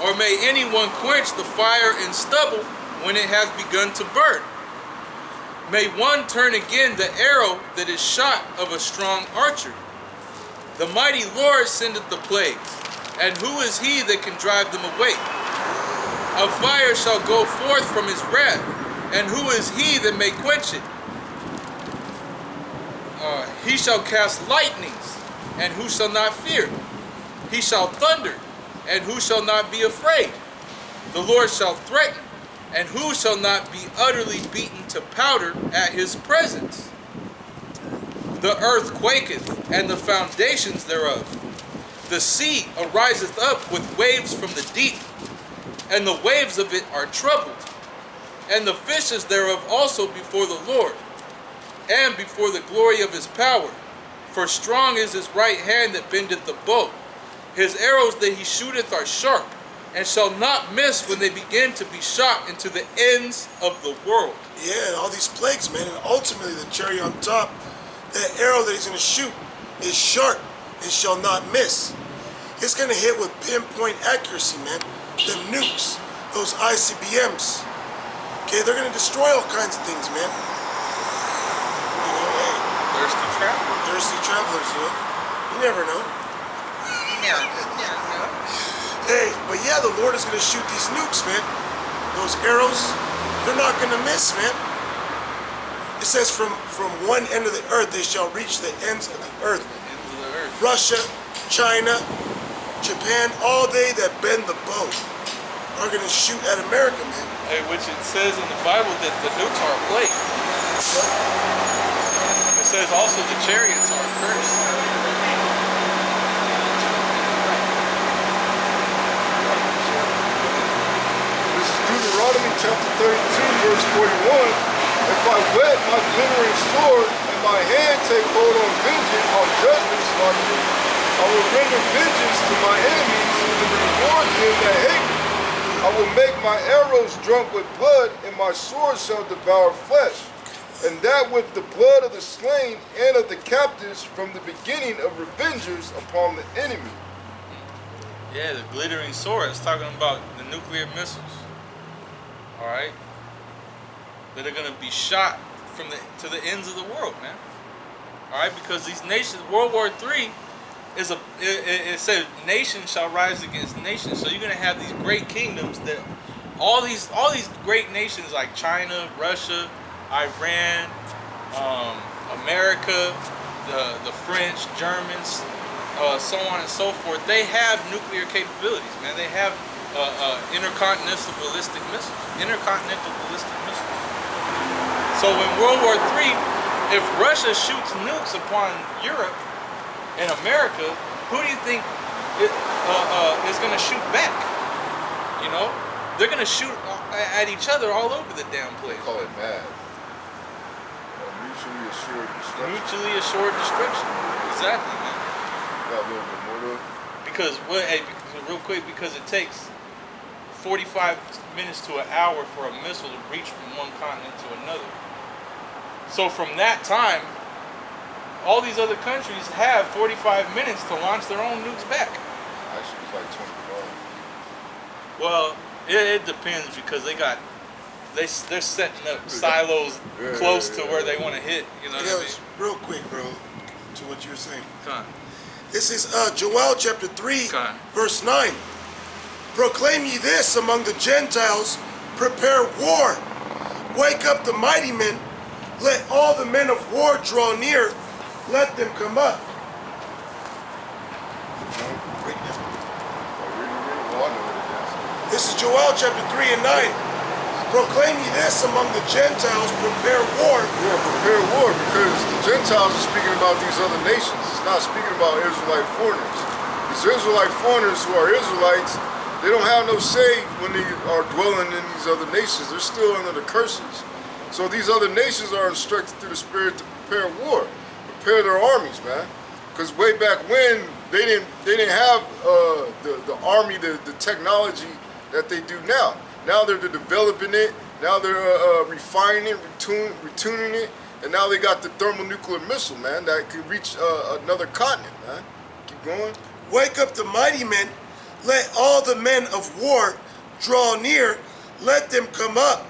Or may anyone quench the fire in stubble when it has begun to burn? May one turn again the arrow that is shot of a strong archer? The mighty Lord sendeth the plagues, and who is he that can drive them away? A fire shall go forth from his wrath, and who is he that may quench it? He shall cast lightnings, and who shall not fear? He shall thunder, and who shall not be afraid? The Lord shall threaten, and who shall not be utterly beaten to powder at his presence? The earth quaketh, and the foundations thereof. The sea ariseth up with waves from the deep, and the waves of it are troubled. And the fishes thereof also before the Lord, and before the glory of his power. For strong is his right hand that bendeth the bow. His arrows that he shooteth are sharp, and shall not miss when they begin to be shot into the ends of the world. Yeah, and all these plagues, man, and ultimately the cherry on top, that arrow that he's going to shoot is sharp and shall not miss. It's going to hit with pinpoint accuracy, man. Them nukes, those ICBMs. Okay, they're going to destroy all kinds of things, man. You know, hey. Thirsty travelers. Thirsty travelers, you know. You never know. Yeah. Hey, but yeah, the Lord is going to shoot these nukes, man. Those arrows, they're not going to miss, man. It says from one end of the earth they shall reach the ends of the earth. Russia, China, Japan, all they that bend the bow are going to shoot at America, man. Hey, which it says in the Bible that the nukes are a plague. It says also the chariots are a curse. This is Deuteronomy chapter 32, verse 41. If I wet my glittering sword, and my hand take hold on vengeance, on judgments like this, I will render vengeance to my enemies, and reward them that hate me. I will make my arrows drunk with blood, and my sword shall devour flesh, and that with the blood of the slain and of the captives from the beginning of revengers upon the enemy. Yeah, the glittering sword. It's talking about the nuclear missiles. All right, that are going to be shot from to the ends of the world, man. All right, because these nations, World War III is it says nation shall rise against nation. So you're going to have these great kingdoms that all these great nations like China, Russia, Iran, America, the French, Germans, so on and so forth. They have nuclear capabilities, man. They have intercontinental ballistic missiles. So in World War III, if Russia shoots nukes upon Europe and America, who do you think is going to shoot back? You know, they're going to shoot at each other all over the damn place. Call it MAD. Mutually assured destruction. Mutually assured destruction. Exactly, man. Got a little bit more though. Because real quick, because it takes 45 minutes to an hour for a missile to reach from one continent to another. So from that time, all these other countries have 45 minutes to launch their own nukes back. Actually, it's like 25. Well, it depends because they're setting up silos close to where they want to hit. You know what I mean? Real quick, bro, to what you're saying. Come on. This is Joel chapter 3, Okay. verse 9. Proclaim ye this among the Gentiles, prepare war. Wake up the mighty men. Let all the men of war draw near. Let them come up. This is Joel chapter 3 and 9. Proclaim ye this among the Gentiles, prepare war. Yeah, prepare war, because the Gentiles are speaking about these other nations. It's not speaking about Israelite foreigners. These Israelite foreigners who are Israelites, they don't have no say when they are dwelling in these other nations. They're still under the curses. So these other nations are instructed through the Spirit to prepare war, prepare their armies, man. Because way back when, they didn't have the army, the technology that they do now. Now they're developing it. Now they're refining it, retuning it, and now they got the thermonuclear missile, man, that could reach another continent, man. Keep going. Wake up the mighty men. Let all the men of war draw near, let them come up.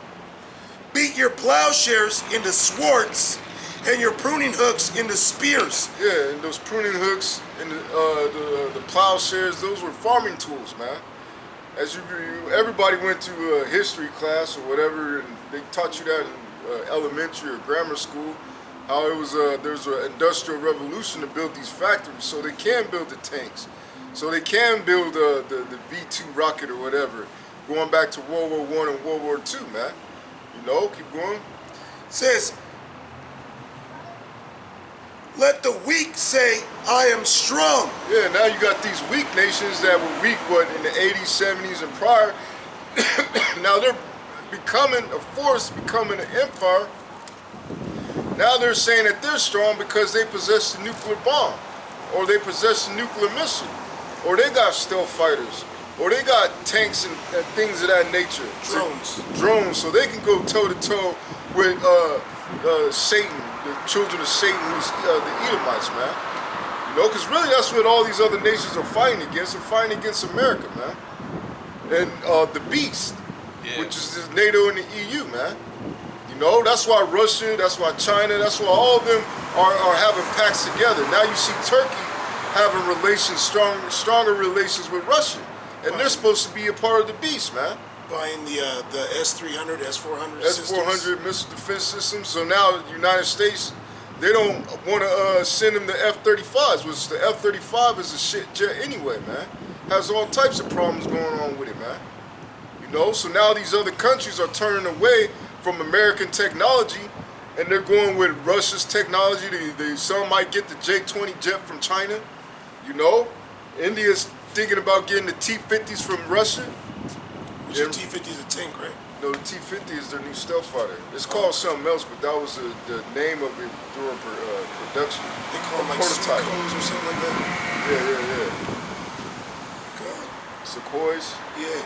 Beat your plowshares into swords, and your pruning hooks into spears. Yeah, and those pruning hooks and the plowshares, those were farming tools, man. As everybody went to a history class or whatever, and they taught you that in elementary or grammar school, how it was there's an industrial revolution to build these factories, so they can build the tanks, so they can build the V2 rocket or whatever. Going back to World War I and World War II, man. You know, keep going. Says, let the weak say, I am strong. Yeah, now you got these weak nations that were weak, in the 80s, 70s, and prior. Now they're becoming a force, becoming an empire. Now they're saying that they're strong because they possess the nuclear bomb, or they possess a nuclear missile, or they got stealth fighters, or they got tanks and things of that nature. Drones, so they can go toe-to-toe with Satan, the children of Satan, who's the Edomites, man. You know, because really that's what all these other nations are fighting against. They're fighting against America, man. And the beast, which is the NATO and the EU, man. You know, that's why Russia, that's why China, that's why all of them are having pacts together. Now you see Turkey having relations, stronger relations with Russia. And they're supposed to be a part of the beast, man. Buying the S-300, S-400 S-400 missile defense systems. So now the United States, they don't want to send them the F-35s, which the F-35 is a shit jet anyway, man. Has all types of problems going on with it, man. You know, so now these other countries are turning away from American technology, and they're going with Russia's technology. Some might get the J-20 jet from China. You know, India's thinking about getting the T-50s from Russia. Which the T-50 is a tank, right? No, the T-50 is their new stealth fighter. It's called something else, but that was the name of it during production. They call them like Sukhos or something like that. Yeah. God. Sukhos. Yeah.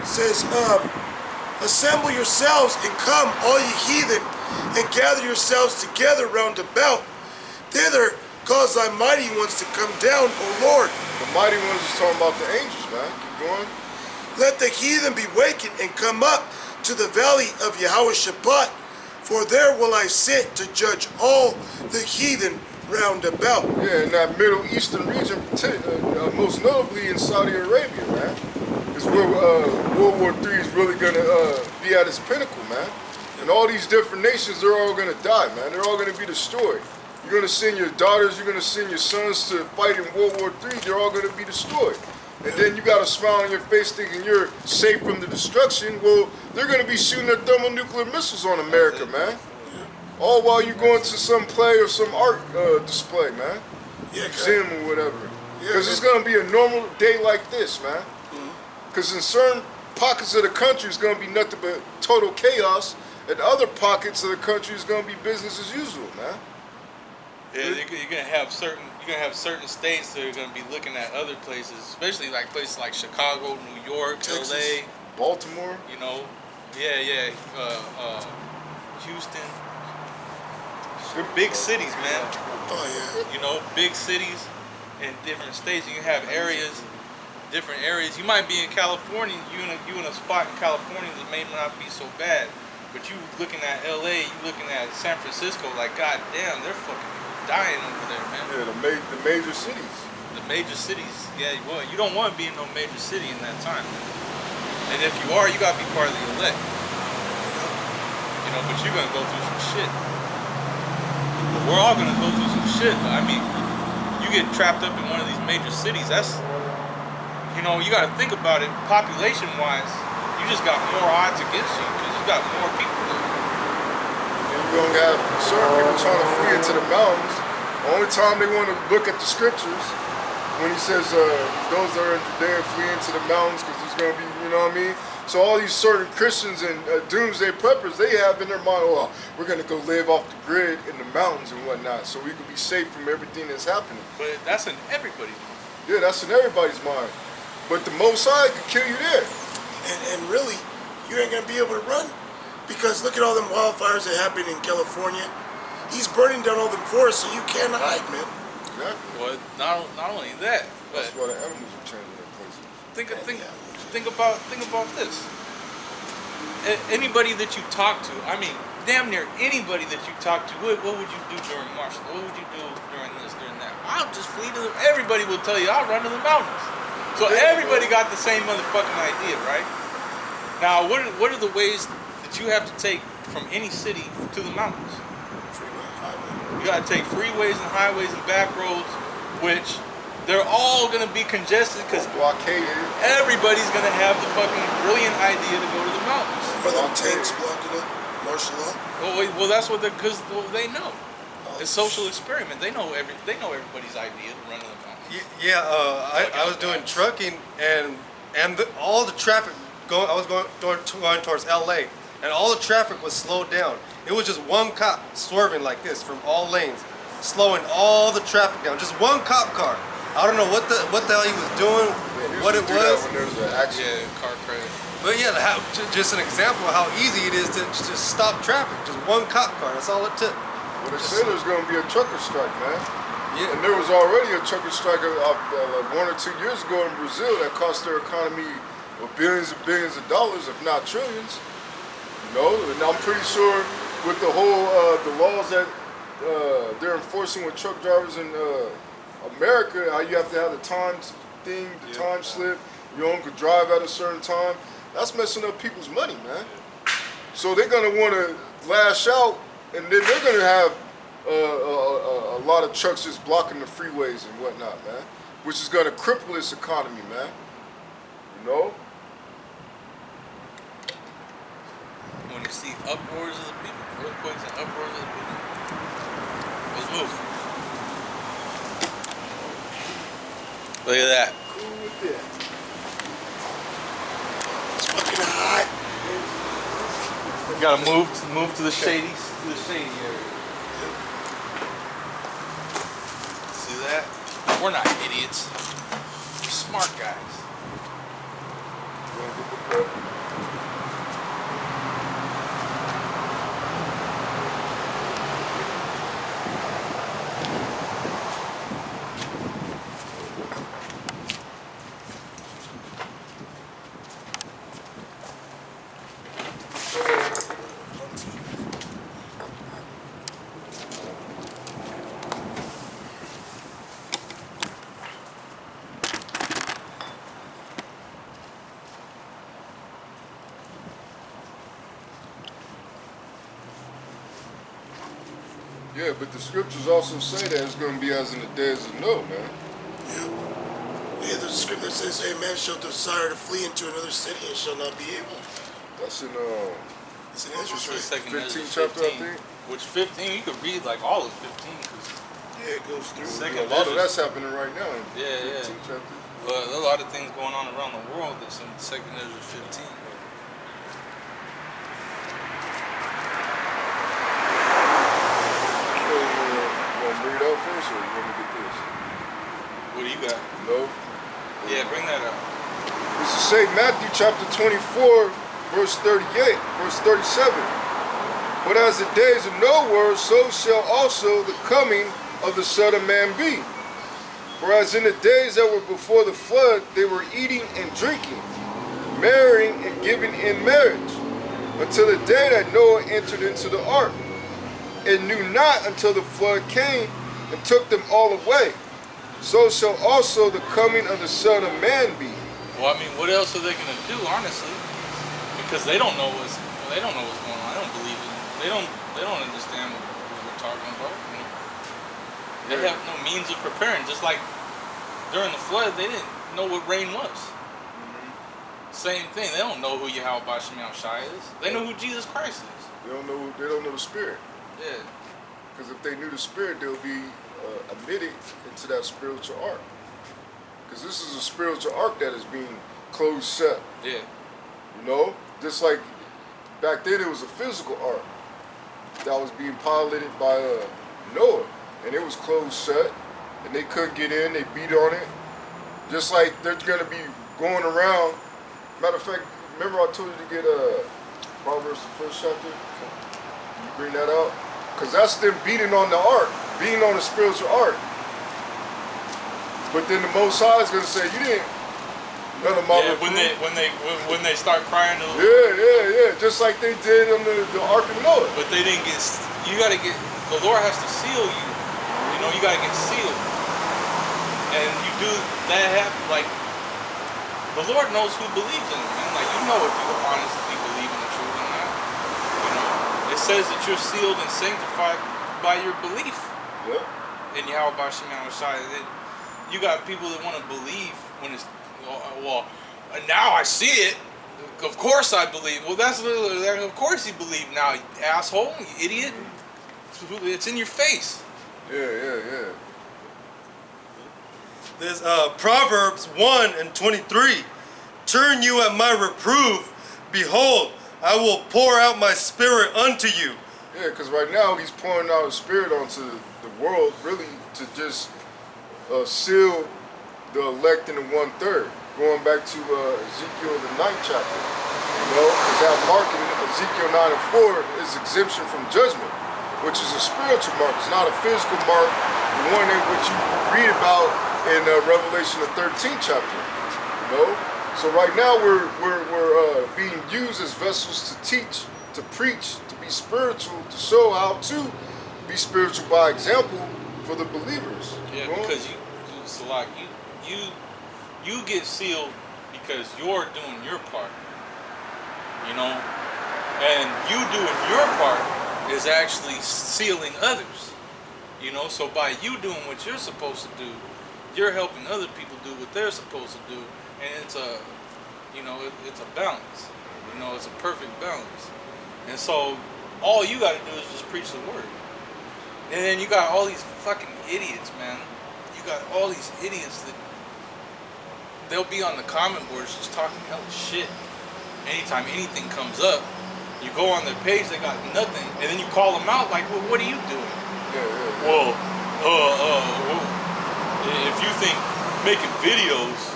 It says, assemble yourselves and come, all ye heathen, and gather yourselves together round about. Thither cause thy mighty ones to come down, O Lord. The mighty ones is talking about the angels, man. Keep going. Let the heathen be wakened and come up to the valley of Yahweh Shabbat, for there will I sit to judge all the heathen round about. Yeah, in that Middle Eastern region, most notably in Saudi Arabia, man, is where World War III is really going to be at its pinnacle, man. And all these different nations, they're all going to die, man. They're all going to be destroyed. You're going to send your daughters, you're going to send your sons to fight in World War III, they're all going to be destroyed. And then you got a smile on your face thinking you're safe from the destruction. Well, they're going to be shooting their thermonuclear missiles on America, man. All while you're going to some play or some art display, man. Yeah, Museum or whatever. Because it's going to be a normal day like this, man. Because in certain pockets of the country, it's going to be nothing but total chaos. And other pockets of the country is going to be business as usual, man. Yeah, you're gonna have certain states that are gonna be looking at other places, especially like places like Chicago, New York, Texas, LA, Baltimore. You know, Houston. They're big cities, man. Oh yeah. You know, big cities in different states. You can have areas, different areas. You might be in California. You in a spot in California that may not be so bad, but you looking at LA, you looking at San Francisco. Like, god damn, they're fucking dying over there, man. Yeah, the major cities. The major cities, yeah. Well, you don't want to be in no major city in that time. And if you are, you gotta be part of the elect. You know, but you're gonna go through some shit. We're all gonna go through some shit. But I mean, you get trapped up in one of these major cities. That's, you know, you gotta think about it. Population-wise, you just got more odds against you because you got more people there. You're going to have certain people trying to flee into the mountains. The only time they want to look at the scriptures, when he says, those that are in Judea flee into the mountains because there's going to be, you know what I mean? So all these certain Christians and doomsday preppers, they have in their mind, oh, we're going to go live off the grid in the mountains and whatnot so we can be safe from everything that's happening. But that's in everybody's mind. Yeah, that's in everybody's mind. But the Most High could kill you there. And really, you ain't gonna be able to run. Because look at all them wildfires that happened in California. He's burning down all them forests, so you can't hide, man. Exactly. Well, not only that, but that's why the animals are changing their places. think about this. Anybody that you talk to, I mean, damn near anybody that you talk to, what would you do during martial? What would you do during this, during that? I'll just flee to everybody will tell you, I'll run to the mountains. So everybody got the same motherfucking idea, right? Now, what are the ways that you have to take from any city to the mountains? Freeway, highway. You gotta take freeways and highways and back roads, which they're all gonna be congested because blockaded. everybody's gonna have the fucking brilliant idea to go to the mountains. Are them tanks blocking it? Martial law? Well, that's what because they know. It's social experiment. They know everybody's idea to run to the mountains. Yeah, I was doing trucking and all the traffic I was going towards LA, and all the traffic was slowed down. It was just one cop swerving like this from all lanes, slowing all the traffic down. Just one cop car. I don't know what the hell he was doing, what it was. When there's an accident. Yeah, car crash. But yeah, just an example of how easy it is to just stop traffic. Just one cop car. That's all it took. Well, they said there's going to be a trucker strike, man. Yeah. And there was already a trucker strike like 1 or 2 years ago in Brazil that cost their economy billions and billions of dollars, if not trillions. You know, and I'm pretty sure with the whole the laws that they're enforcing with truck drivers in America, how you have to have the time thing, the time slip. You only could drive at a certain time. That's messing up people's money, man. So they're gonna want to lash out, and then they're gonna have a lot of trucks just blocking the freeways and whatnot, man. Which is gonna cripple this economy, man. You know? When you see uproars of the people, earthquakes and uproars of the people, let's move. Look at that. Cool with that. It's fucking hot. We gotta move to the shady area. See that? We're not idiots. We're smart guys. Yeah, but the scriptures also say that it's going to be as in the days of Noah, man. Yeah. Yeah, there's a script that says, "A man shall desire to flee into another city and shall not be able." That's in It's in Ezra, right? Second 15 Ezra chapter, I 15. think. Which 15? You could read like all of 15. Cause Yeah, it goes through. Second A lot of Ezra. that's happening right now in Yeah, 15 chapter. Well, there's a lot of things going on around the world that's in Second Ezra 15. You want to bring it out first, or you want me to get this? What do you got? No? Yeah, bring that up. This is St. Matthew chapter 24, verse 38, verse 37. But as the days of Noah were, so shall also the coming of the Son of Man be. For as in the days that were before the flood, they were eating and drinking, marrying and giving in marriage, until the day that Noah entered into the ark, and knew not until the flood came and took them all away. So shall also the coming of the Son of Man be. Well, I mean, what else are they gonna do, honestly? Because they don't know what's going on. They don't believe it. They don't understand what we're talking about. You know? They have no means of preparing. Just like during the flood, they didn't know what rain was. Same thing. They don't know who Yahweh Shem Shai is. They know who Jesus Christ is. They don't know the Spirit. Yeah. Because if they knew the Spirit, they'll be admitted into that spiritual ark. Because this is a spiritual ark that is being closed shut. Yeah. You know? Just like back then it was a physical ark that was being piloted by Noah. And it was closed shut. And they couldn't get in. They beat on it. Just like they're going to be going around. Matter of fact, remember I told you to get Proverbs the first chapter? You bring that out? Because that's them beating on the ark. Beating on the spiritual ark. But then the Most High is going to say, you didn't None of my Yeah, when they start crying to the Lord. yeah. Just like they did on the Ark of Noah. But they didn't get. You got to get. The Lord has to seal you. You know, you got to get sealed. And you do that happen. Like the Lord knows who believes in Him, man. Like you know if you honestly believe in the truth or not. You know, it says that you're sealed and sanctified by your belief in Yahweh Bashim Shai. You got people that want to believe when it's well. Now I see it. Of course I believe. Well, that's of course you believe now, you asshole, you idiot. It's in your face. Yeah. There's Proverbs 1:23. Turn you at my reproof. Behold, I will pour out my spirit unto you. Yeah, because right now he's pouring out his spirit onto the world, really to just seal the elect in the 1/3. Going back to Ezekiel the 9th chapter, you know, because that mark in Ezekiel 9 and 4 is exemption from judgment, which is a spiritual mark. It's not a physical mark, the one in which you read about in Revelation the 13th chapter. You know, so right now we're being used as vessels to teach, to preach, to be spiritual, to show how to be spiritual by example for the believers. Yeah, you know? because Salak, you get sealed because you're doing your part. You know, and you doing your part is actually sealing others. You know, so by you doing what you're supposed to do, you're helping other people do what they're supposed to do, and it's a, you know, it's a balance. You know, it's a perfect balance. And so all you got to do is just preach the word. And then you got all these fucking idiots, man. You got all these idiots that they'll be on the comment boards just talking hella shit. Anytime anything comes up, you go on their page, they got nothing, and then you call them out like, well, what are you doing? Well, if you think making videos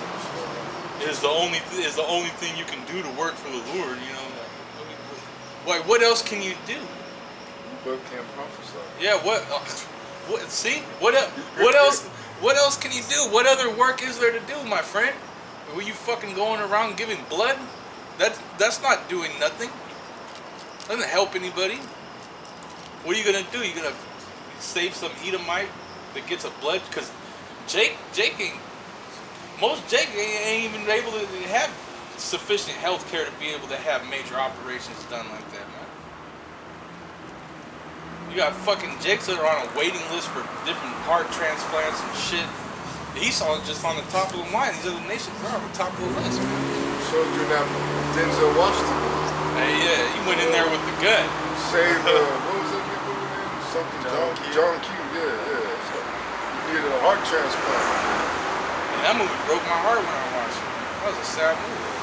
is the only thing you can do to work for the Lord, you know, like what else can you do? But can't prophesy. Yeah, what see? What else can you do? What other work is there to do, my friend? Were you fucking going around giving blood? That's not doing nothing. Doesn't help anybody. What are you gonna do? You gonna save some Edomite that gets a blood? Because Jake ain't even able to have sufficient health care to be able to have major operations done like that, man. You got fucking Jakes that are on a waiting list for different heart transplants and shit. He's just on the top of the line. These other nations are on the top of the list, man. Showed you that Denzel Washington. Hey, yeah, he went in there with the gun. Saved, what was that nigga name? Something John Q. Yeah. So he needed a heart transplant. And that movie broke my heart when I watched it. That was a sad movie.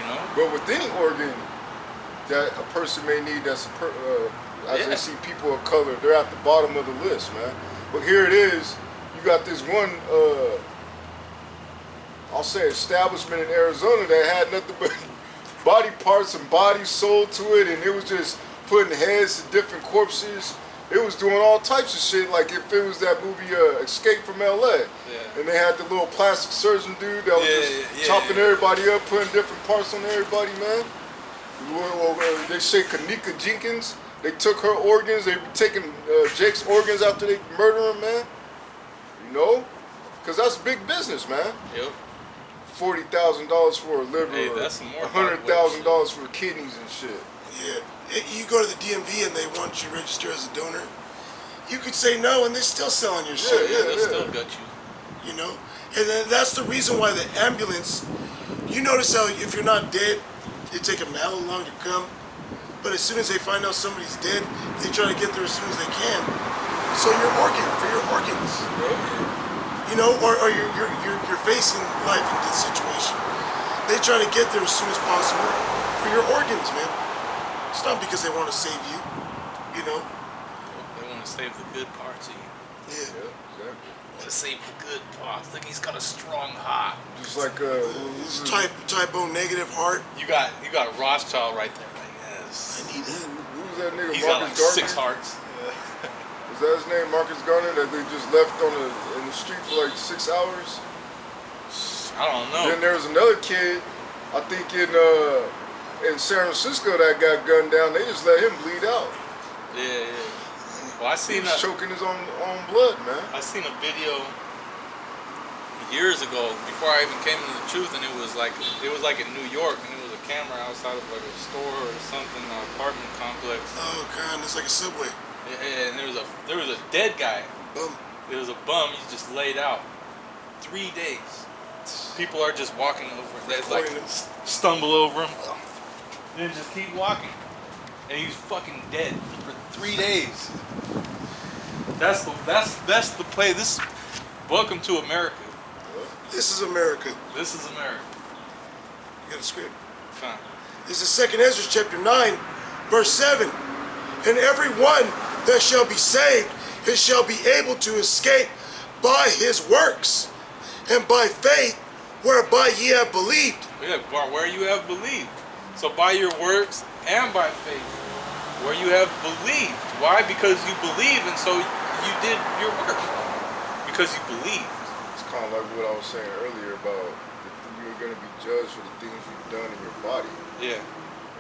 You know? But with any organ that a person may need, as I see people of color, they're at the bottom of the list, man. But here it is, you got this one, I'll say establishment in Arizona that had nothing but body parts and bodies sold to it, and it was just putting heads to different corpses. It was doing all types of shit, like if it was that movie Escape from LA. Yeah. And they had the little plastic surgeon dude that was chopping everybody up, putting different parts on everybody, man. They say Kanika Jenkins, they took her organs, they were taking Jake's organs after they murder him, man. You know? Because that's big business, man. Yep. $40,000 for a liver, hey, that's more $100,000 for kidneys and shit. Yeah. You go to the DMV and they want you to register as a donor. You could say no and they're still selling your shit. Yeah, they'll still gut you. You know? And then that's the reason why the ambulance, you notice how if you're not dead, it take them hella long to come. But as soon as they find out somebody's dead, they try to get there as soon as they can. So for your organs. You know, or you're facing life in this situation. They try to get there as soon as possible for your organs, man. It's not because they want to save you, you know. They want to save the good parts of you. Yeah. Exactly. Want to save the good parts. Look, he's got a strong heart. Just like it's type O negative heart. You got Rothschild right there. Like, yes. I need that. Who was that nigga? He's Marcus got like Garner? 6 hearts. Was that his name, Marcus Garner, that they just left in the street for like 6 hours? I don't know. Then there was another kid, I think in San Francisco that got gunned down. They just let him bleed out. Yeah. Well, He was choking his own blood, man. I seen a video years ago before I even came into the truth, and it was like in New York, and it was a camera outside of like a store or something, an apartment complex. Oh God, it's like a subway. And there was a dead guy. Bum. There was a bum. He's just laid out. 3 days. People are just walking over. It's like stumble over him, then just keep walking, and he's fucking dead for 3 days. That's the play. This. Welcome to America. This is America. This is America. You got a script? Fine. This is 2nd Ezra chapter 9, verse 7. And every one that shall be saved, he shall be able to escape by his works, and by faith whereby ye have believed. Yeah, where you have believed. So by your works and by faith, where you have believed. Why? Because you believe, and so you did your work. Because you believed. It's kind of like what I was saying earlier about you're going to be judged for the things you've done in your body. Yeah.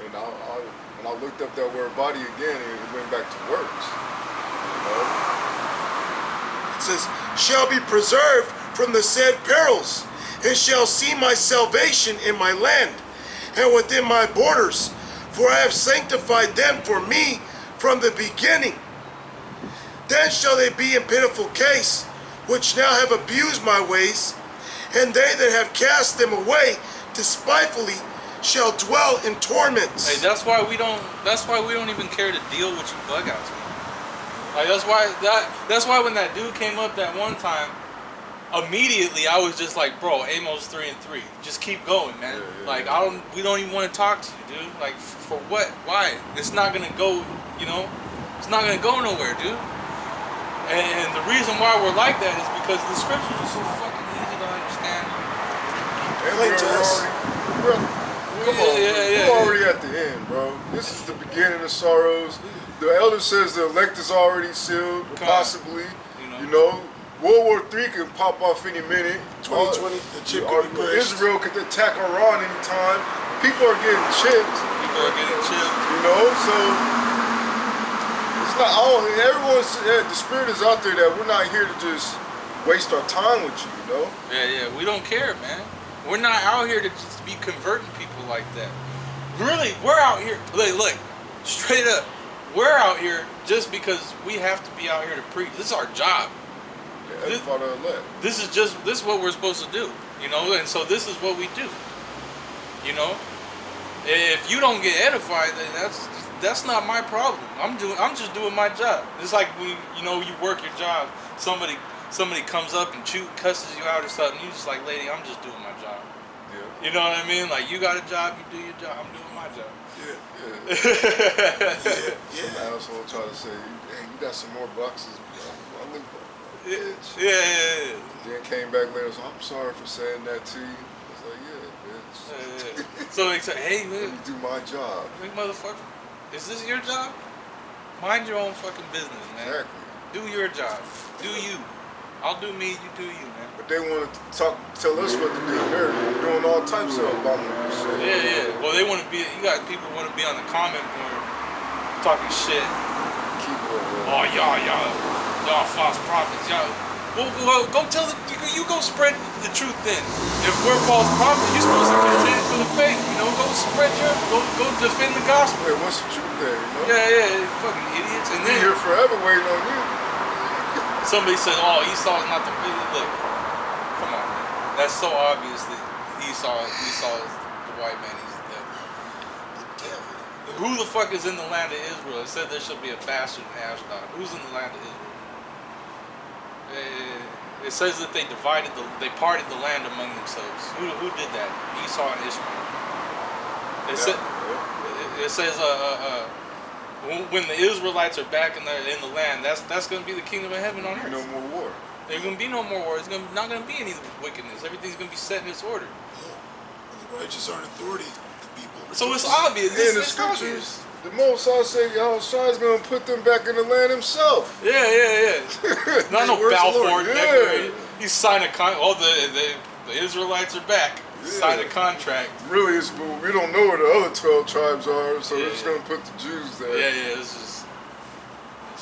And when I looked up that word body again, it went back to works. You know? It says, shall be preserved from the said perils, and shall see my salvation in my land, and within my borders, for I have sanctified them for me from the beginning. Then shall they be in pitiful case, which now have abused my ways, and they that have cast them away despitefully shall dwell in torments. Hey, that's why we don't even care to deal with you bug outs, man. Like that's why when that dude came up that one time, immediately I was just like, bro, Amos 3:3. Just keep going, man. Like we don't even want to talk to you, dude. Like for what? Why? It's not gonna go, it's not gonna go nowhere, dude. And the reason why we're like that is because the scriptures are so fucking easy to understand. We're already at the end, bro. This is the beginning of sorrows. The elder says the elect is already sealed, possibly. World War III can pop off any minute. 2020, the chip could be pushed. Israel could attack Iran anytime. People are getting chipped. So it's not all. The spirit is out there that we're not here to just waste our time with you, Yeah, we don't care, man. We're not out here to just be converting people like that. Really, we're out here. Look, straight up, we're out here just because we have to be out here to preach. This is our job. This is what we're supposed to do, and so this is what we do. If you don't get edified, then that's not my problem. I'm just doing my job. It's like when you work your job, somebody comes up and cusses you out or something, you just like, lady, I'm just doing my job. Yeah. You know what I mean? Like, you got a job, you do your job, I'm doing my job. I also try to say, hey, you got some more boxes. I live Yeah. Then came back later, so I'm sorry for saying that to you. I was like, yeah, bitch. So they say, hey, man. Let me do my job. Hey, motherfucker, is this your job? Mind your own fucking business, man. Exactly. Do your job. Do you. I'll do me, you do you, man. But they want to tell us what to do. They're doing all types of abominable shit. Yeah. Well, they want to be. You got people who want to be on the comment board talking shit. Oh, y'all false prophets, y'all. Well, go tell you go spread the truth then. If we're false prophets, you're supposed to contend for the faith. Go spread go defend the gospel. Hey, what's the truth there? Yeah, fucking idiots. And then you're forever waiting on you. Somebody said, "Oh, Esau is not the look." Come on, man. That's so obvious that Esau is the white man. He's the devil. Who the fuck is in the land of Israel? It said there shall be a bastard in Ashdod. Who's in the land of Israel? It says that they parted the land among themselves. Who did that? Esau and Ishmael. It says when the Israelites are back in the land, that's going to be the kingdom of heaven on earth. No more war. There's going to be no more war. There's not going to be any wickedness. Everything's going to be set in its order. And the righteous are in authority. The people. So it's obvious. In the scriptures, the Most High say Yahushua is going to put them back in the land himself. Yeah. Not no Balfour. Yeah. He signed a contract. The Israelites are back. Yeah. Signed a contract. Really, it's, we don't know where the other 12 tribes are, so Yeah. we're just gonna put the Jews there. Yeah, it's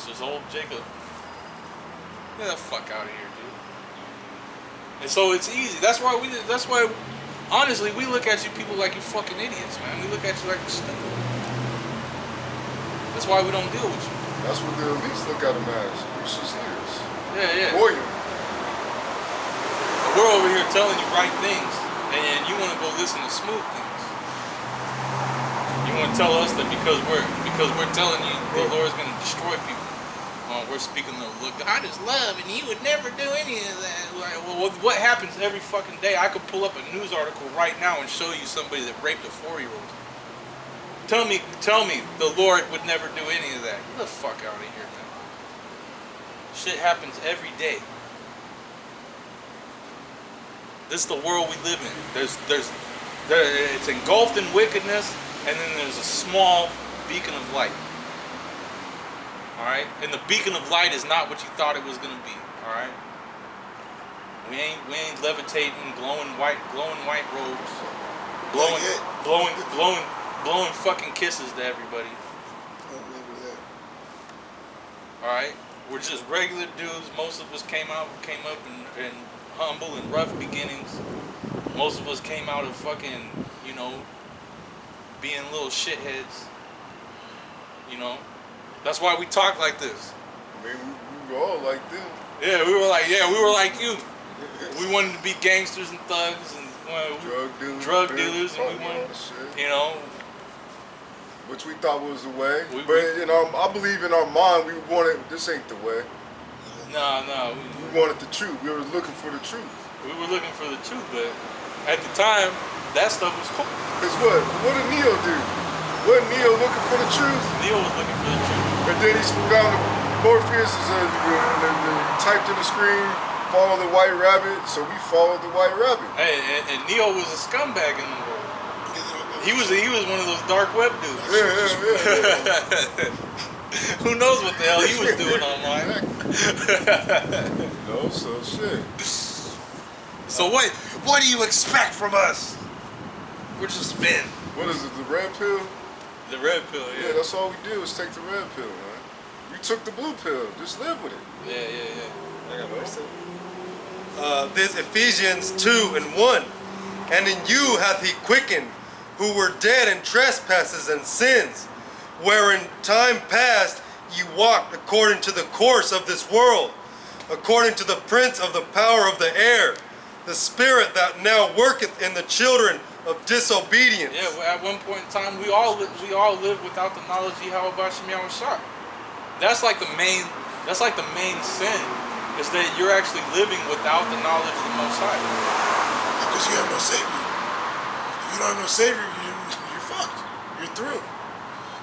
just old Jacob. Get the fuck out of here, dude. And so it's easy. That's why honestly, we look at you people like you fucking idiots, man. We look at you like you're stupid. That's why we don't deal with you. That's what the elites look at them as. Useless leaders. Yeah. Loyal. We're over here telling you right things, and you want to go listen to smooth things. You want to tell us that because we're telling you the Lord's going to destroy people. We're speaking the look. God is love, and He would never do any of that. Like, well, what happens every fucking day? I could pull up a news article right now and show you somebody that raped a 4-year-old. Tell me, the Lord would never do any of that. Get the fuck out of here, man. Shit happens every day. This is the world we live in. It's engulfed in wickedness, and then there's a small beacon of light. All right, and the beacon of light is not what you thought it was gonna be. All right, we ain't levitating, glowing white robes, blowing fucking kisses to everybody. Don't remember that. All right, we're just regular dudes. Most of us came up in humble and rough beginnings. Most of us came out of fucking, being little shitheads. That's why we talk like this. I mean, we were all like them. Yeah, we were like you. We wanted to be gangsters and thugs and drug dealers, and we wanted, which we thought was the way. But I believe in our mind, we wanted, this ain't the way. No. We wanted the truth. We were looking for the truth. We were looking for the truth, but at the time, that stuff was cool. Because what did Neo do? Wasn't Neo looking for the truth? Neo was looking for the truth. And then he found Morpheus typed in the screen, follow the white rabbit, so we followed the white rabbit. Hey, and Neo was a scumbag in the world. He was one of those dark web dudes. Yeah. Who knows what the hell he was doing online? So shit. So what do you expect from us? We're just men. What is it, the red pill? The red pill, yeah. Yeah, that's all we do is take the red pill, man. You took the blue pill, just live with it. Yeah. I got more. This Ephesians 2:1. And in you hath He quickened, who were dead in trespasses and sins, wherein time past ye walked according to the course of this world, according to the prince of the power of the air, the spirit that now worketh in the children of disobedience. Yeah, well, at one point in time, we all lived without the knowledge of Yahweh Shem Yahushua. That's like the main sin, is that you're actually living without the knowledge of the Most High. Because you have no Savior. If you don't have no Savior, you're fucked. You're through.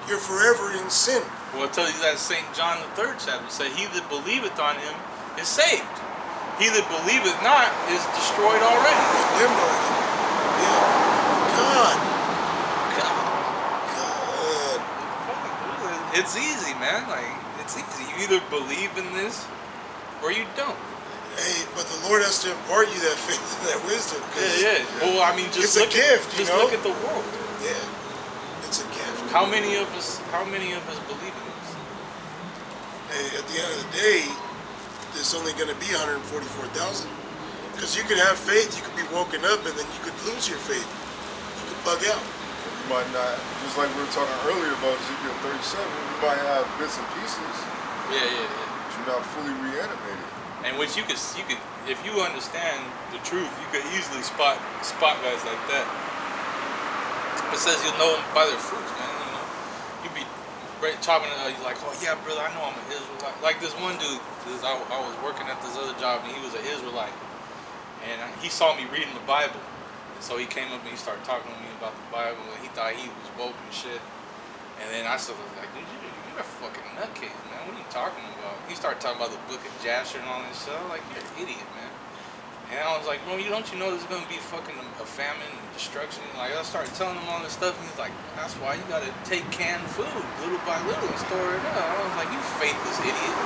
You're forever in sin. Well, I'll tell you that St. John the 3rd chapter said, he that believeth on him is saved. He that believeth not is destroyed already. Condemned already. Yeah. God. It's easy, man. Like, it's easy. You either believe in this or you don't. Hey, but the Lord has to impart you that faith and that wisdom. Yeah. Well, I mean, just it's look a gift, at, look at the world. Yeah, it's a gift. How many of us believe in this? Hey, at the end of the day, there's only going to be 144,000. Because you could have faith, you could be woken up, and then you could lose your faith. You could bug out. You might not, just like we were talking earlier about Ezekiel 37, you might have bits and pieces. Yeah. But you're not fully reanimated. And which you could, if you understand the truth, you could easily spot guys like that. It says you'll know them by their fruits, man. You be talking to you like, oh yeah, brother, I know I'm an Israelite. Like this one dude, I was working at this other job, and he was an Israelite, and he saw me reading the Bible, and so he came up and he started talking to me about the Bible, and he thought he was woke and shit. And then I started like, dude, you're a fucking nutcase, man. What are you talking about? He started talking about the book of Jasher and all this shit. I was like, you're an idiot, man. And I was like, bro, don't you know there's gonna be fucking a famine and destruction? Like, I started telling him all this stuff, and he's like, that's why you gotta take canned food little by little and store it up. I was like, you faithless idiot.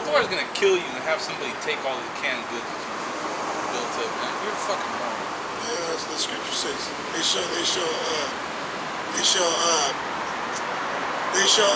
The Lord's gonna kill you and have somebody take all these canned goods that you built tip, man. You're fucking wrong. Yeah, that's what the scripture says. They shall